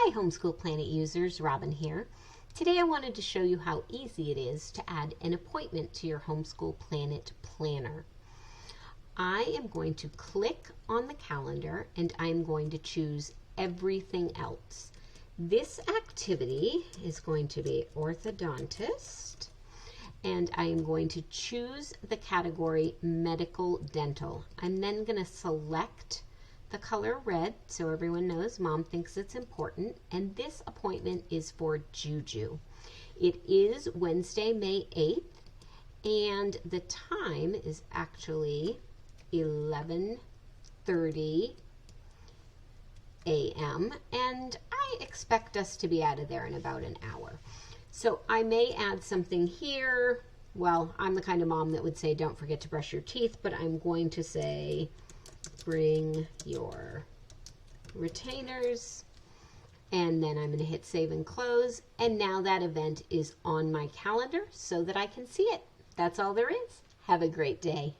Hi Homeschool Planet users, Robin here. Today I wanted to show you how easy it is to add an appointment to your Homeschool Planet planner. I am going to click on the calendar and I'm going to choose everything else. This activity is going to be orthodontist, and I am going to choose the category medical dental. I'm then going to select the color red so everyone knows Mom thinks it's important, and this appointment is for Juju. It is Wednesday, May 8th, and the time is actually 11:30 a.m. and I expect us to be out of there in about an hour. So I may add something here. Well, I'm the kind of mom that would say don't forget to brush your teeth, but I'm going to say bring your retainers, and then I'm going to hit save and close, and now that event is on my calendar so that I can see it. That's all there is. Have a great day.